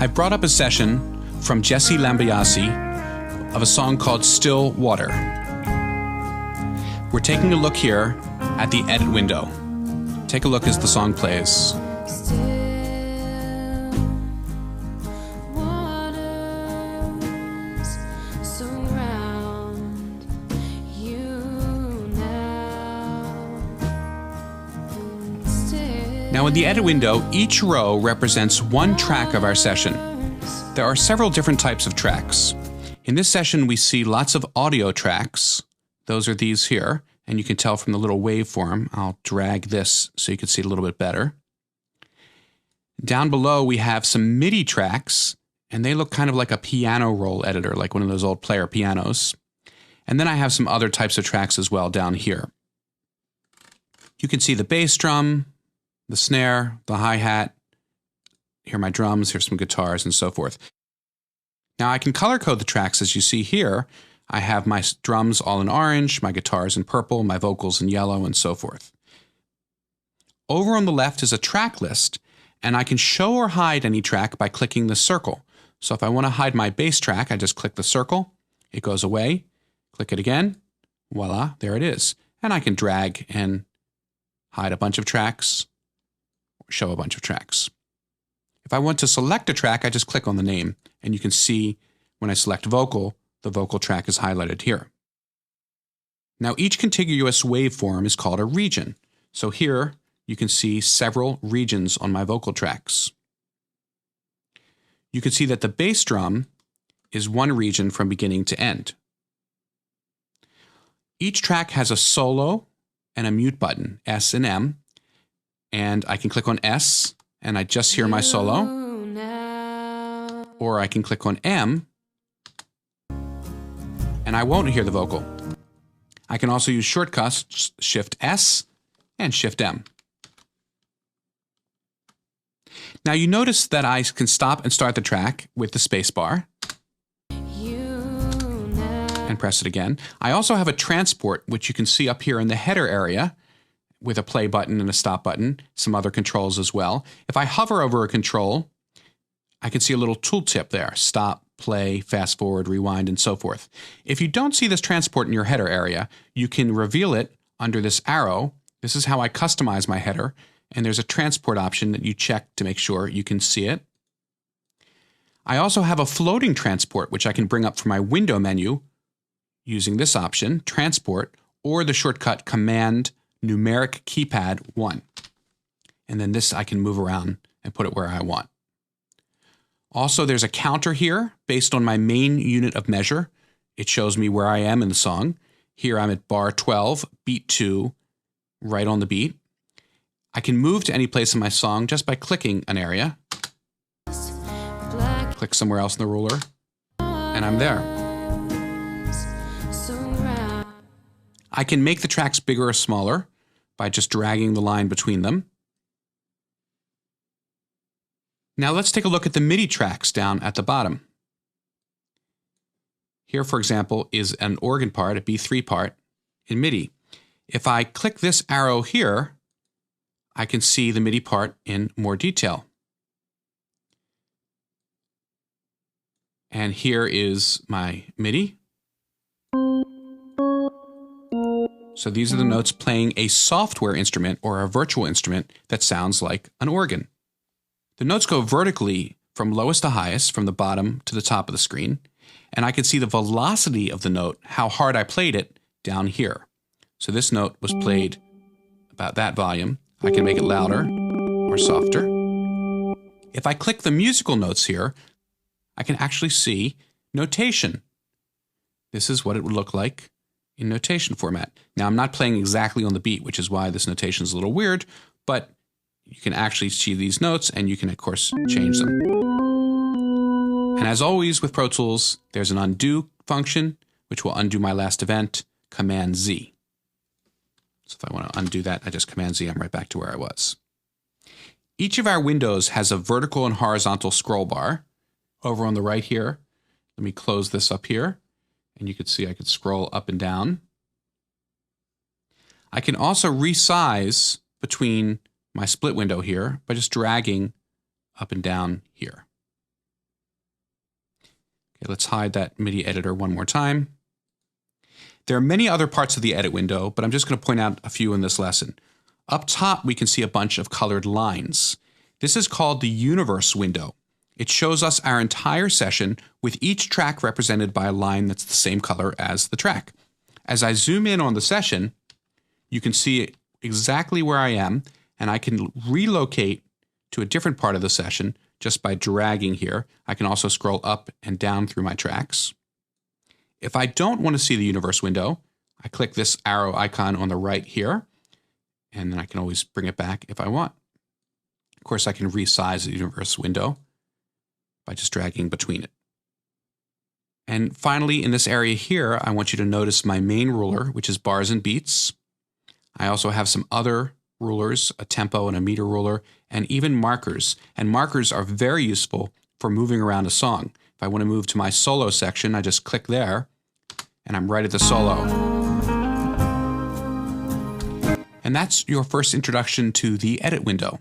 I've brought up a session from Jesse Lambiase of a song called Still Water. We're taking a look here at the edit window. Take a look as the song plays. Now in the edit window, each row represents one track of our session. There are several different types of tracks. In this session, we see lots of audio tracks. Those are these here, and you can tell from the little waveform. I'll drag this so you can see it a little bit better. Down below, we have some MIDI tracks, and they look kind of like a piano roll editor, like one of those old player pianos. And then I have some other types of tracks as well down here. You can see the bass drum, the snare, the hi-hat. Here are my drums, here's some guitars, and so forth. Now I can color code the tracks as you see here. I have my drums all in orange, my guitars in purple, my vocals in yellow, and so forth. Over on the left is a track list, and I can show or hide any track by clicking the circle. So if I want to hide my bass track, I just click the circle, it goes away, click it again, voila, there it is. And I can drag and hide a bunch of tracks, show a bunch of tracks. If I want to select a track, I just click on the name, and you can see when I select vocal, the vocal track is highlighted here. Now each contiguous waveform is called a region. So here you can see several regions on my vocal tracks. You can see that the bass drum is one region from beginning to end. Each track has a solo and a mute button, S and M. And I can click on S, and I just hear my solo. Or I can click on M, and I won't hear the vocal. I can also use shortcuts, Shift S and Shift M. Now you notice that I can stop and start the track with the space bar. And press it again. I also have a transport, which you can see up here in the header area, with a play button and a stop button, some other controls as well. If I hover over a control, I can see a little tooltip there, stop, play, fast forward, rewind, and so forth. If you don't see this transport in your header area, you can reveal it under this arrow. This is how I customize my header, and there's a transport option that you check to make sure you can see it. I also have a floating transport, which I can bring up from my window menu using this option, transport, or the shortcut Command numeric keypad 1. And then this I can move around and put it where I want. Also, there's a counter here based on my main unit of measure. It shows me where I am in the song. Here I'm at bar 12, beat 2, right on the beat. I can move to any place in my song just by clicking an area. Click somewhere else in the ruler, and I'm there. I can make the tracks bigger or smaller by just dragging the line between them. Now let's take a look at the MIDI tracks down at the bottom. Here, for example, is an organ part, a B3 part in MIDI. If I click this arrow here, I can see the MIDI part in more detail. And here is my MIDI. So these are the notes playing a software instrument or a virtual instrument that sounds like an organ. The notes go vertically from lowest to highest, from the bottom to the top of the screen, and I can see the velocity of the note, how hard I played it, down here. So this note was played about that volume. I can make it louder or softer. If I click the musical notes here, I can actually see notation. This is what it would look like in notation format. Now I'm not playing exactly on the beat, which is why this notation is a little weird, but you can actually see these notes and you can of course change them. And as always with Pro Tools, there's an undo function, which will undo my last event, Command Z. So if I want to undo that, I just Command Z, I'm right back to where I was. Each of our windows has a vertical and horizontal scroll bar. Over on the right here, let me close this up here. And you can see I could scroll up and down. I can also resize between my split window here by just dragging up and down here. Okay, let's hide that MIDI editor one more time. There are many other parts of the edit window, but I'm just going to point out a few in this lesson. Up top, we can see a bunch of colored lines. This is called the universe window. It shows us our entire session with each track represented by a line that's the same color as the track. As I zoom in on the session, you can see exactly where I am, and I can relocate to a different part of the session just by dragging here. I can also scroll up and down through my tracks. If I don't want to see the universe window, I click this arrow icon on the right here, and then I can always bring it back if I want. Of course, I can resize the universe window by just dragging between it. And finally, in this area here, I want you to notice my main ruler, which is bars and beats. I also have some other rulers, a tempo and a meter ruler, and even markers. And markers are very useful for moving around a song. If I want to move to my solo section, I just click there, and I'm right at the solo. And that's your first introduction to the edit window.